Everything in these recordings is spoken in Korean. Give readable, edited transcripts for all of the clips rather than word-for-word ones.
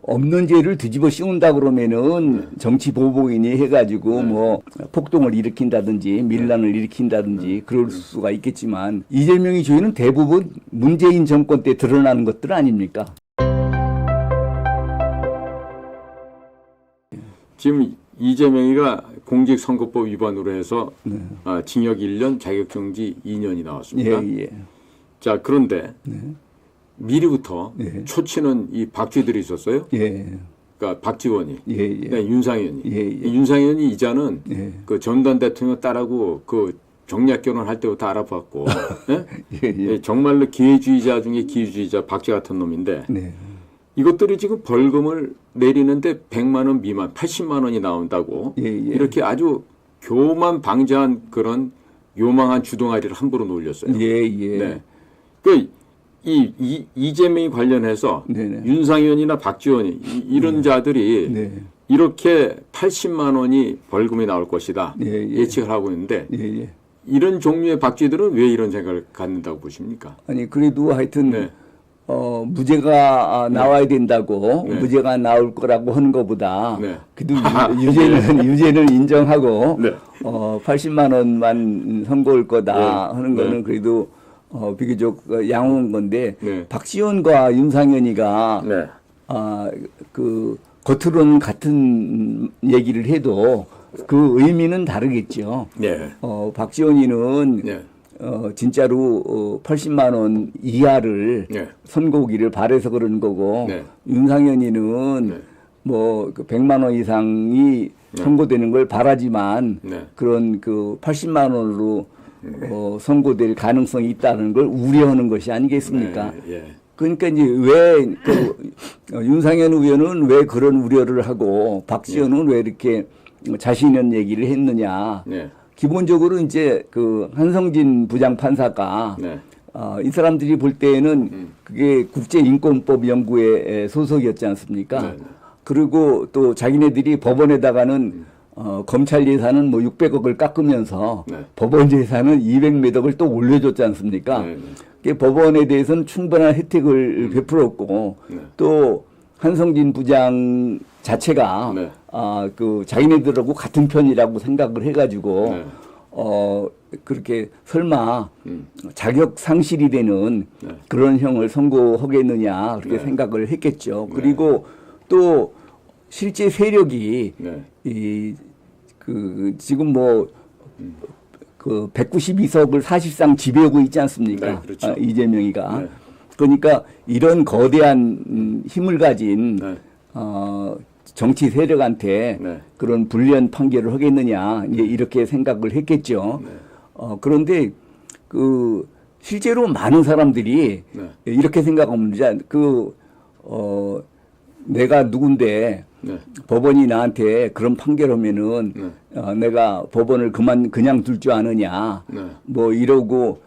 없는 죄를 뒤집어 씌운다 그러면은 정치 보복이니 해가지고 뭐 폭동을 일으킨다든지 밀란을 일으킨다든지 그럴 수가 있겠지만 이재명의 죄는 대부분 문재인 정권 때 드러나는 것들 아닙니까? 지금 이재명이가 공직선거법 위반으로 해서 징역 1년, 자격정지 2년이 나왔습니다. 예, 예. 자, 그런데 미리부터 예. 초치는 이 박쥐들이 있었어요. 예. 그러니까 박지원이, 예, 예. 그다음에 윤상현이. 예, 예. 이 윤상현이 이자는 예. 그 전두환 대통령 딸하고 그 정략 결혼할 때부터 알아봤고, 예? 예, 예. 정말로 기회주의자 중에 기회주의자 박쥐 같은 놈인데 네. 이것들이 지금 벌금을 내리는데 100만 원 미만, 80만 원이 나온다고 예, 예. 이렇게 아주 교만 방지한 그런 요망한 주둥아리를 함부로 놀렸어요. 예, 예. 네. 그 이재명이 관련해서 네네. 윤상현이나 박지원이 이런 자들이 네. 이렇게 80만 원이 벌금이 나올 것이다 예, 예. 예측을 하고 있는데 예, 예. 이런 종류의 박쥐들은 왜 이런 생각을 갖는다고 보십니까? 아니 그래도 하여튼 네. 무죄가 나와야 된다고 네. 무죄가 나올 거라고 하는 것보다 네. 그래도 유죄는 인정하고 네. 80만 원만 선고할 거다 네. 하는 거는 네. 그래도 비교적 양호한 건데 네. 박지원과 윤상현이가 네. 그 겉으로는 같은 얘기를 해도 그 의미는 다르겠죠. 네. 박지원이는 네. 진짜로 80만 원 이하를 네. 선고기를 바래서 그런 거고 네. 윤상현이는 네. 뭐 100만 원 이상이 선고되는 걸 바라지만 네. 그런 그 80만 원으로 선고될 가능성이 있다는 걸 우려하는 것이 아니겠습니까? 네. 예. 그러니까 이제 왜 윤상현 의원은 왜 그런 우려를 하고 박지원은 왜 이렇게 자신 있는 얘기를 했느냐? 네. 기본적으로 이제 그 한성진 부장판사가 네. 이 사람들이 볼 때에는 그게 국제인권법 연구회 소속이었지 않습니까? 네. 그리고 또 자기네들이 법원에다가는 검찰 예산은 뭐 600억을 깎으면서 네. 법원 예산은 200몇 억을 또 올려줬지 않습니까? 네. 그게 법원에 대해서는 충분한 혜택을 베풀었고 네. 또 한성진 부장 자체가 네. 그 자기네들하고 같은 편이라고 생각을 해가지고 네. 그렇게 설마 자격 상실이 되는 네. 그런 형을 선고하겠느냐 그렇게 네. 생각을 했겠죠. 그리고 또 실제 세력이 네. 지금 뭐 그 192석을 사실상 지배하고 있지 않습니까? 네, 그렇죠. 이재명이가. 네. 그러니까 이런 거대한 힘을 가진 네. 정치 세력한테 네. 그런 불리한 판결을 하겠느냐 이제 이렇게 생각을 했겠죠. 네. 그런데 그 실제로 많은 사람들이 네. 이렇게 생각합니다. 내가 누군데 네. 법원이 나한테 그런 판결하면은 내가 법원을 그냥 둘 줄 아느냐 네. 뭐 이러고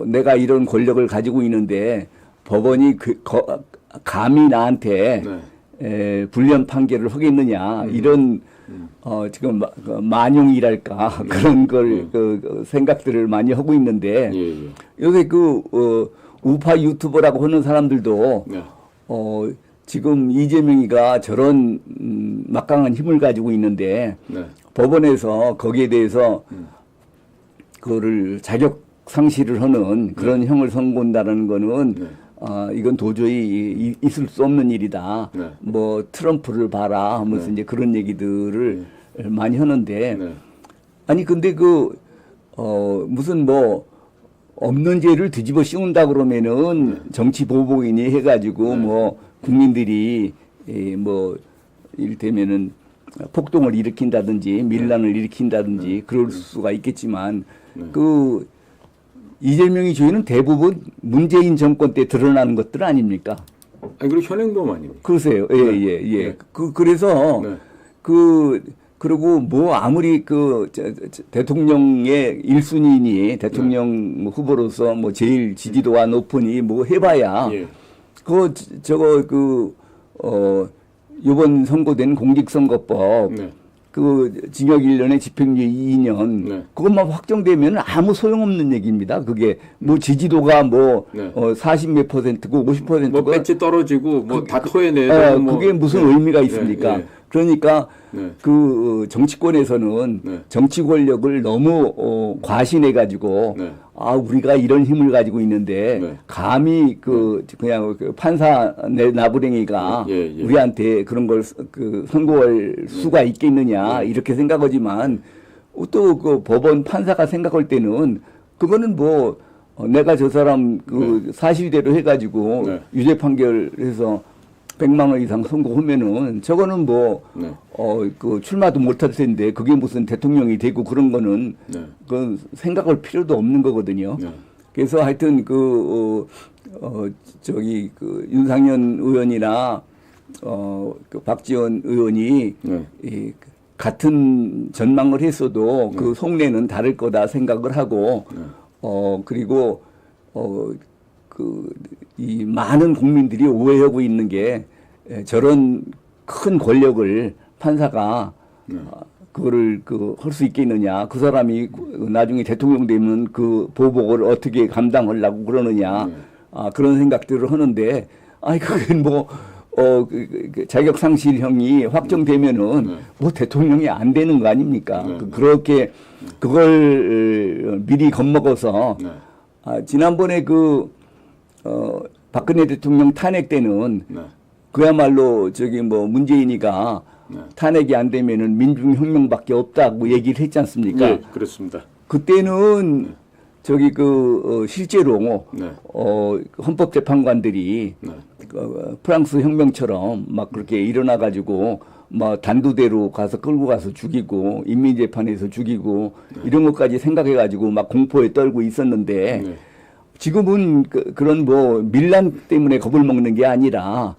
내가 이런 권력을 가지고 있는데 법원이 감히 나한테 불리한 판결을 하겠느냐 이런 지금 만용이랄까 그런 걸 그 생각들을 많이 하고 있는데 예, 예. 요새 우파 유튜버라고 하는 사람들도 네. 지금 이재명이가 저런 막강한 힘을 가지고 있는데 네. 법원에서 거기에 대해서 그거를 자격 상실을 하는 그런 형을 선고한다는 거는 이건 도저히 있을 수 없는 일이다. 네. 뭐 트럼프를 봐라 하면서 이제 그런 얘기들을 많이 하는데 네. 아니 근데 무슨 뭐 없는 죄를 뒤집어 씌운다 그러면은 정치 보복이니 해가지고 뭐 국민들이 뭐 이를테면은 폭동을 일으킨다든지 밀란을 일으킨다든지 그럴 수가 있겠지만 이재명의 죄는 대부분 문재인 정권 때 드러나는 것들 아닙니까? 아니 그리고 현행범 아닙니까? 그러세요. 예. 네. 그래서 네. 그리고 뭐 아무리 대통령의 1순위니 대통령 후보로서 뭐 제일 지지도가 높으니 뭐 해봐야 예. 요번 선고된 공직선거법 네. 그 징역 1년에 집행유예 2년 네. 그것만 확정되면 아무 소용없는 얘기입니다. 그게 뭐 지지도가 뭐 네. 40 몇 %고 50%가 뭐 배지 떨어지고 뭐 다 토해내도 뭐 그게 무슨 네. 의미가 있습니까? 네. 그러니까 네. 그 정치권에서는 네. 정치 권력을 너무 과신해 가지고 네. 아 우리가 이런 힘을 가지고 있는데 네. 감히 그냥 그 판사 나부랭이가 예, 예. 우리한테 그런 걸 그 선고할 수가 있겠느냐 이렇게 생각하지만 또 그 법원 판사가 생각할 때는 그거는 뭐 내가 저 사람 그 사실대로 해가지고 네. 유죄 판결해서 100만 원 이상 선고하면은 저거는 뭐 네. 그 출마도 못할 텐데 그게 무슨 대통령이 되고 그런 거는 네. 그 생각할 필요도 없는 거거든요. 네. 그래서 하여튼 저기 그 윤상현 의원이나 그 박지원 의원이 네. 이 같은 전망을 했어도 그 속내는 다를 거다 생각을 하고 그리고 이 많은 국민들이 오해하고 있는 게 저런 큰 권력을 판사가 그거를 할 수 있겠느냐. 그 사람이 나중에 대통령 되면 그 보복을 어떻게 감당하려고 그러느냐. 그런 생각들을 하는데, 그건 뭐, 자격 상실형이 확정되면은 뭐 대통령이 안 되는 거 아닙니까? 그렇게 그걸 미리 겁먹어서 지난번에 박근혜 대통령 탄핵 때는 그야말로 저기 뭐 문재인이가 탄핵이 안 되면은 민중혁명밖에 없다고 얘기를 했지 않습니까? 네, 그렇습니다. 그때는 저기 실제로 네. 헌법재판관들이 네. 프랑스 혁명처럼 막 그렇게 일어나 가지고 뭐 단두대로 가서 끌고 가서 죽이고 인민재판에서 죽이고 이런 것까지 생각해 가지고 막 공포에 떨고 있었는데 네. 지금은 그런 뭐 밀란 때문에 겁을 먹는 게 아니라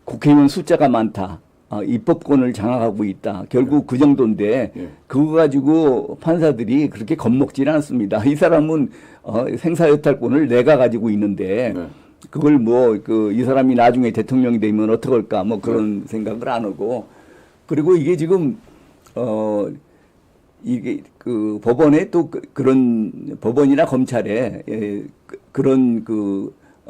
국회의원 숫자가 많다. 입법권을 장악하고 있다. 결국 그 정도인데 그거 가지고 판사들이 그렇게 겁먹지는 않습니다. 이 사람은 생사여탈권을 내가 가지고 있는데 그걸 뭐 이 사람이 나중에 대통령이 되면 어떡할까 뭐 그런 생각을 안 하고 그리고 이게 지금 이게 법원에 또 그런 법원이나 검찰에 그런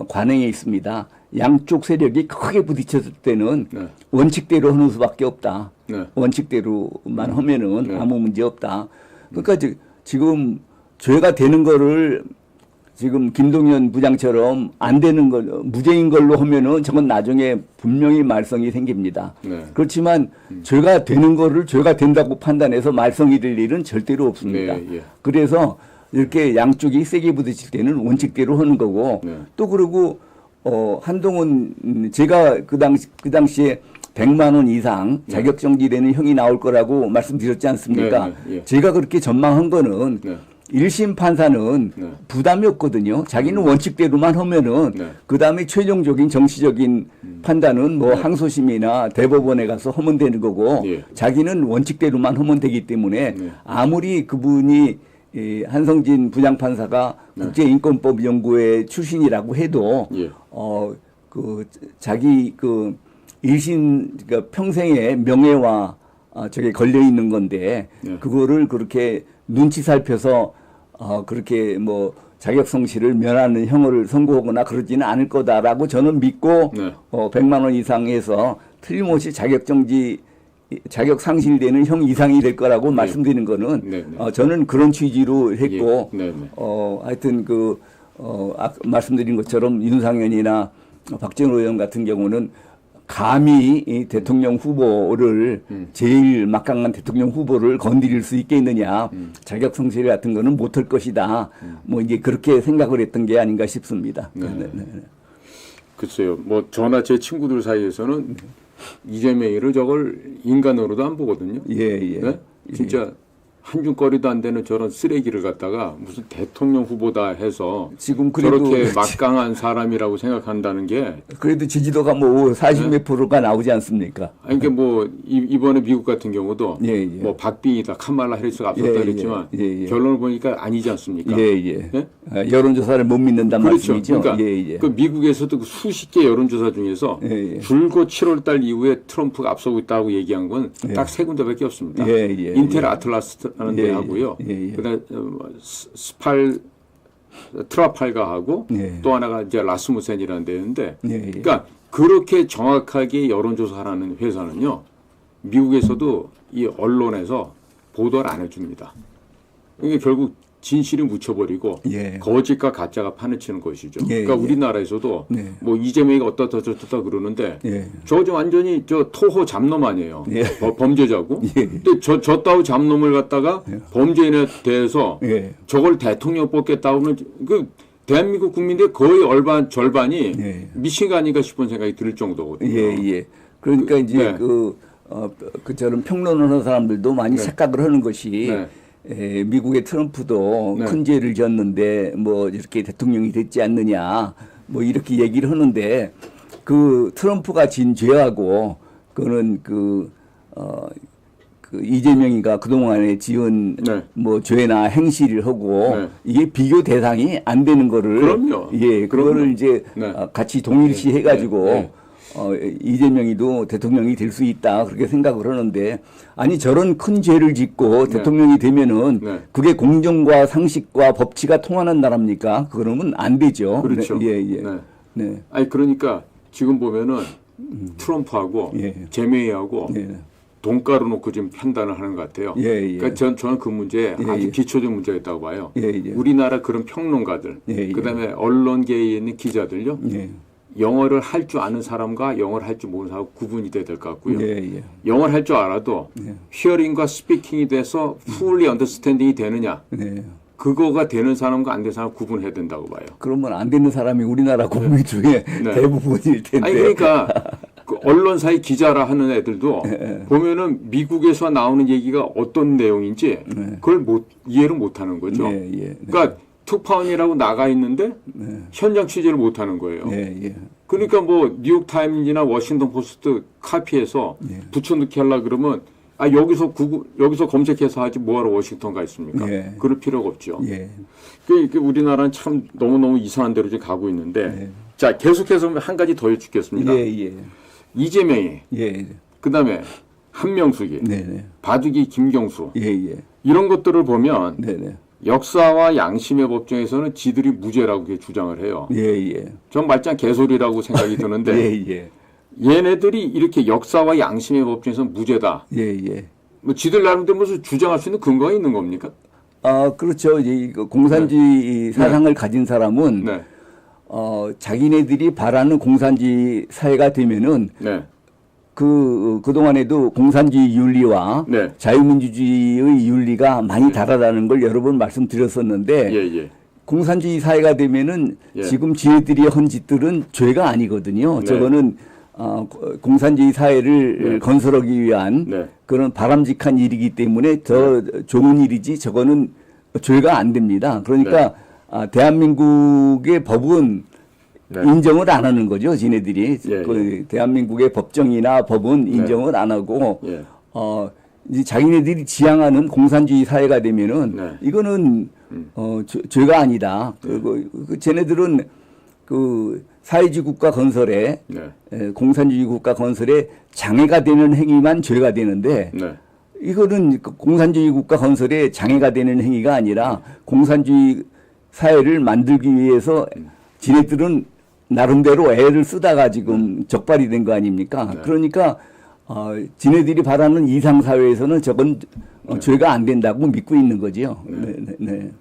관행이 있습니다. 양쪽 세력이 크게 부딪혔을 때는 원칙대로 하는 수밖에 없다. 원칙대로만 하면은 아무 문제 없다. 그러니까 지금 죄가 되는 거를 지금 김동연 부장처럼 안 되는 걸 무죄인 걸로 하면은 저건 나중에 분명히 말썽이 생깁니다. 그렇지만 죄가 되는 거를 죄가 된다고 판단해서 말썽이 될 일은 절대로 없습니다. 그래서 이렇게 양쪽이 세게 부딪힐 때는 원칙대로 하는 거고 또 그리고 한동훈 제가 그 당시에 100만 원 이상 자격정지되는 형이 나올 거라고 말씀드렸지 않습니까? 제가 그렇게 전망한 거는 1심 판사는 부담이 없거든요. 자기는 원칙대로만 하면은 그 다음에 최종적인 정치적인 판단은 뭐 항소심이나 대법원에 가서 하면 되는 거고 자기는 원칙대로만 하면 되기 때문에 아무리 그분이 한성진 부장판사가 국제인권법연구회 출신이라고 해도 자기 1심 그러니까 평생의 명예와 저게 걸려 있는 건데 그거를 그렇게 눈치 살펴서 그렇게 뭐 자격 성실을 면하는 형을 선고하거나 그러지는 않을 거다라고 저는 믿고 100만 원 이상 해서 틀림없이 자격 상실되는 형 이상이 될 거라고 말씀드리는 거는 저는 그런 취지로 했고 하여튼 말씀드린 것처럼 윤상현이나 박정호 의원 같은 경우는 감히 이 대통령 후보를 제일 막강한 대통령 후보를 건드릴 수 있겠느냐 자격 성실 같은 거는 못할 것이다 뭐 이제 그렇게 생각을 했던 게 아닌가 싶습니다. 글쎄요, 뭐 저나 제 친구들 사이에서는 이재명이를 저걸 인간으로도 안 보거든요. 진짜 한줌거리도 안 되는 저런 쓰레기를 갖다가 무슨 대통령 후보다 해서 지금 그래도 저렇게 막강한 사람이라고 생각한다는 게 그래도 지지도가 뭐 40몇 프로가 나오지 않습니까? 아니 그러니까 뭐 이번에 미국 같은 경우도 예, 예. 뭐 박빙이다 카말라 해리스가 앞섰다 예, 예, 그랬지만 예, 예. 결론을 보니까 아니지 않습니까? 예, 예. 예? 여론조사를 못 믿는다는 그렇죠. 말씀이죠. 그러니까 예, 예. 그 미국에서도 그 수십 개 여론조사 중에서 예, 예. 줄곧 7월달 이후에 트럼프가 앞서고 있다고 얘기한 건 딱 세 군데밖에 없습니다. 예, 예, 인텔 예. 아틀라스라는 예, 데하고요. 예, 예. 그다음에 트라팔가하고 예. 또 하나가 이제 라스무센이라는 데인데, 예, 예. 그러니까 그렇게 정확하게 여론조사하는 회사는요, 미국에서도 이 언론에서 보도를 안 해줍니다. 이게 결국 진실이 묻혀버리고 예. 거짓과 가짜가 판을 치는 것이죠. 예, 그러니까 예. 우리나라에서도 네. 뭐 이재명이 어떻다 그러는데 예. 저 완전히 저 토호 잡놈 아니에요. 예. 범죄자고. 예. 근데 저 따위 잡놈을 갖다가 범죄인에 대해서 예. 저걸 대통령 뽑겠다고는 그 대한민국 국민들 거의 절반이 예. 미친가 아닌가 싶은 생각이 들 정도거든요. 예, 예. 그러니까 이제 네. 저런 평론을 하는 사람들도 많이 착각을 하는 것이 네. 미국의 트럼프도 네. 큰 죄를 졌는데 뭐 이렇게 대통령이 됐지 않느냐 뭐 이렇게 얘기를 하는데 그 트럼프가 진 죄하고 그거는 그 이재명이가 그동안에 지은 네. 뭐 죄나 행실을 하고 네. 이게 비교 대상이 안 되는 거를 그럼요. 예, 그거를 그럼요. 이제 네. 같이 동일시 해가지고 네. 이재명이도 대통령이 될 수 있다 그렇게 생각을 하는데 아니 저런 큰 죄를 짓고 네. 대통령이 되면은 네. 그게 공정과 상식과 법치가 통하는 나라입니까? 그러면 안 되죠. 그렇죠. 네, 예, 예. 네. 네. 아니 그러니까 지금 보면은 트럼프하고 예. 제메이하고 예. 돈가루 놓고 지금 판단을 하는 것 같아요. 예, 예. 그러니까 저는 그 문제에 예, 아주 예. 기초적 문제가 있다고 봐요. 예, 예. 우리나라 그런 평론가들, 예, 예. 그다음에 언론계에 있는 기자들요. 예. 영어를 할 줄 아는 사람과 영어를 할 줄 모르는 사람 구분이 돼야 될 것 같고요. 예, 예. 영어를 할 줄 알아도 히어링과 스피킹이 돼서 fully understanding이 되느냐. 네. 그거가 되는 사람과 안 되는 사람 구분해야 된다고 봐요. 그러면 안 되는 사람이 우리나라 국민 중에 네. 대부분일 텐데. 아니 그러니까 그 언론사의 기자라 하는 애들도 보면은 미국에서 나오는 얘기가 어떤 내용인지 그걸 이해를 못 하는 거죠. 예, 예. 네. 그러니까 특파원이라고 나가 있는데 현장 취재를 못 하는 거예요. 예, 예. 그러니까 뭐 뉴욕 타임즈나 워싱턴 포스트 카피해서 붙여넣기 하려 그러면 여기서 검색해서 하지 뭐하러 워싱턴 가 있습니까? 예. 그럴 필요가 없죠. 예. 그 우리나라는 참 너무너무 이상한 대로 지금 가고 있는데 자 계속해서 한 가지 더 여쭙겠습니다. 예, 예. 이재명이 예. 그다음에 한명숙이 네, 네. 바둑이 김경수 예, 예. 이런 것들을 보면 네, 네. 역사와 양심의 법정에서는 지들이 무죄라고 그렇게 주장을 해요. 예, 예. 전 말짱 개소리라고 생각이 드는데 예, 예. 얘네들이 이렇게 역사와 양심의 법정에서 무죄다. 예, 예. 뭐 지들 나름대로 무슨 주장할 수 있는 근거가 있는 겁니까? 아, 그렇죠. 이제 이거 공산주의 사상을 가진 사람은 네. 자기네들이 바라는 공산주의 사회가 되면은 네. 그동안에도 공산주의 윤리와 네. 자유민주주의의 윤리가 많이 다르다는 걸 여러 번 말씀드렸었는데 예, 예. 공산주의 사회가 되면은 예. 지금 지네들이 한 짓들은 죄가 아니거든요. 네. 저거는 공산주의 사회를 네. 건설하기 위한 네. 그런 바람직한 일이기 때문에 더 좋은 일이지 저거는 죄가 안 됩니다. 그러니까 대한민국의 법은 네. 인정을 안 하는 거죠, 지네들이. 예, 그 대한민국의 법정이나 법은 인정을 안 하고, 예. 이제 자기네들이 지향하는 공산주의 사회가 되면은, 네. 이거는, 죄가 아니다. 쟤네들은 그 사회주의 국가 건설에, 네. 공산주의 국가 건설에 장애가 되는 행위만 죄가 되는데, 네. 이거는 공산주의 국가 건설에 장애가 되는 행위가 아니라 공산주의 사회를 만들기 위해서 지네들은 나름대로 애를 쓰다가 지금 적발이 된 거 아닙니까? 네. 그러니까 지네들이 바라는 이상사회에서는 저건 죄가 안 된다고 믿고 있는 거죠. 네, 네, 네.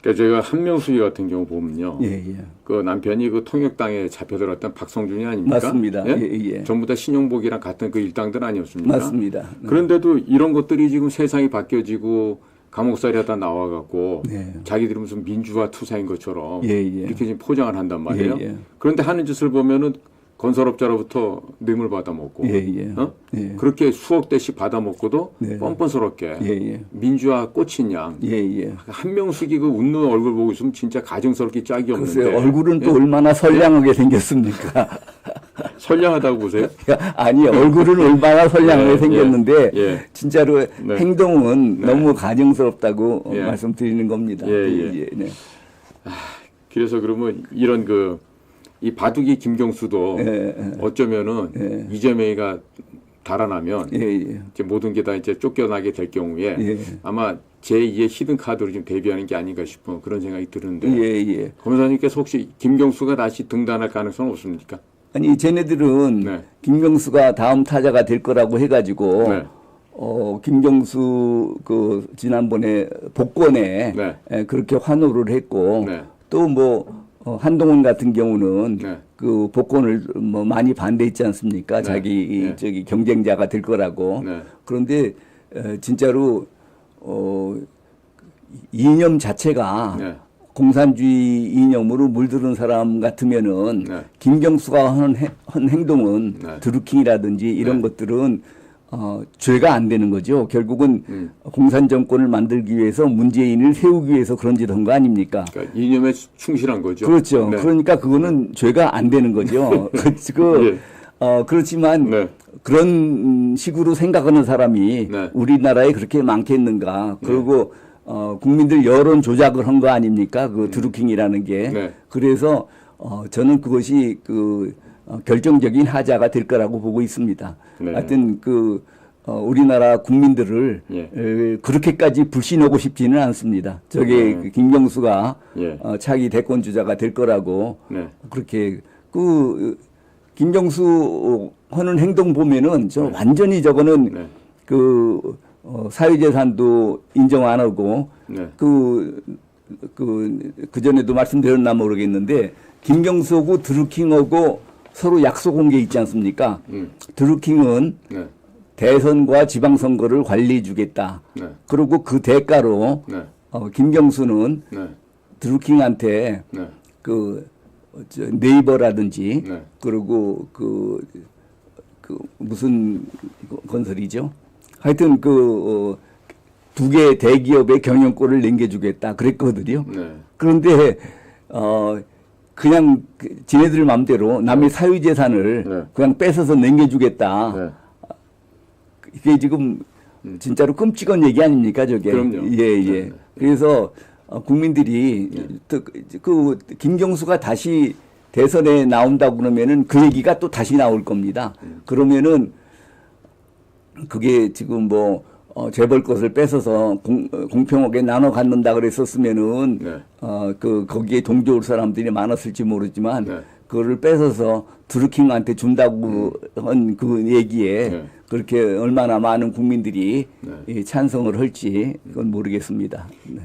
그러니까 제가 한명숙이 같은 경우 보면요. 예, 예. 그 남편이 그 통역당에 잡혀들었던 박성준이 아닙니까? 맞습니다. 예, 예. 전부 다 신용복이랑 같은 그 일당들 아니었습니까? 맞습니다. 네. 그런데도 이런 것들이 지금 세상이 바뀌어지고 감옥살이 하다 나와갖고 네. 자기들이 무슨 민주화 투사인 것처럼 예, 예. 이렇게 지금 포장을 한단 말이에요. 예, 예. 그런데 하는 짓을 보면은 건설업자로부터 뇌물 받아먹고, 예, 예. 어? 예. 그렇게 수억 대씩 받아먹고도 네. 뻔뻔스럽게 예, 예. 민주화 꽂힌 양. 예, 예. 한명숙이 그 웃는 얼굴 보고 있으면 진짜 가증스럽게 짝이 없는데. 글쎄요, 얼굴은 또 얼마나 선량하게 생겼습니까? 선량하다고 보세요? 아니, 얼굴은 얼마나 선량하게 예, 생겼는데, 예. 진짜로 네. 행동은 네. 너무 가증스럽다고 예. 말씀드리는 겁니다. 예, 예. 네. 그래서 그러면 이런 이 바둑이 김경수도 어쩌면은 이재명이가 달아나면 예, 예. 이제 모든 게 다 이제 쫓겨나게 될 경우에 예. 아마 제2의 히든 카드로 좀 대비하는 게 아닌가 싶은 그런 생각이 드는데 예, 예. 검사님께서 혹시 김경수가 다시 등단할 가능성은 없습니까? 아니, 쟤네들은 네. 김경수가 다음 타자가 될 거라고 해가지고, 네. 김경수 지난번에 복권에 네. 그렇게 환호를 했고, 네. 또 한동훈 같은 경우는 네. 그 복권을 많이 반대했지 않습니까? 네. 자기 네. 경쟁자가 될 거라고. 네. 그런데 진짜로 이념 자체가 네. 공산주의 이념으로 물들은 사람 같으면은 네. 김경수가 한 행동은 네. 드루킹이라든지 이런 네. 것들은 죄가 안 되는 거죠. 결국은 공산 정권을 만들기 위해서 문재인을 세우기 위해서 그런 짓 한 거 아닙니까? 그러니까 이념에 충실한 거죠. 그렇죠. 네. 그러니까 그거는 죄가 안 되는 거죠. 그렇지만 네. 그런 식으로 생각하는 사람이 네. 우리나라에 그렇게 많겠는가? 그리고 국민들 여론 조작을 한 거 아닙니까? 그 드루킹이라는 게. 네. 그래서 저는 그것이 결정적인 하자가 될 거라고 보고 있습니다. 네. 하여튼 우리나라 국민들을 예. 그렇게까지 불신하고 싶지는 않습니다. 저게 김경수가 예. 차기 대권 주자가 될 거라고 네. 그렇게 김경수 하는 행동 보면은 저 완전히 저거는 네. 사유재산도 인정 안 하고 네. 그 전에도 말씀드렸나 모르겠는데 김경수하고 드루킹하고 서로 약속한 게 있지 않습니까? 드루킹은 네. 대선과 지방선거를 관리해 주겠다. 네. 그리고 그 대가로 네. 김경수는 네. 드루킹한테 네. 네이버라든지 네. 그리고 무슨 건설이죠? 하여튼 두 개 대기업의 경영권을 남겨주겠다 그랬거든요. 네. 그런데 그냥 지네들 마음대로 남의 사유재산을 네. 그냥 뺏어서 남겨주겠다. 네. 이게 지금 진짜로 끔찍한 얘기 아닙니까, 저게? 그럼요. 예, 예. 네. 그래서 국민들이 김경수가 다시 대선에 나온다고 그러면은 그 얘기가 또 다시 나올 겁니다. 그러면은 그게 지금 재벌 것을 뺏어서 공평하게 나눠 갖는다 그랬었으면은 네. 거기에 동조할 사람들이 많았을지 모르지만 네. 그거를 뺏어서 드루킹한테 준다고 한 그 얘기에 네. 그렇게 얼마나 많은 국민들이 네. 찬성을 할지 그건 모르겠습니다. 네.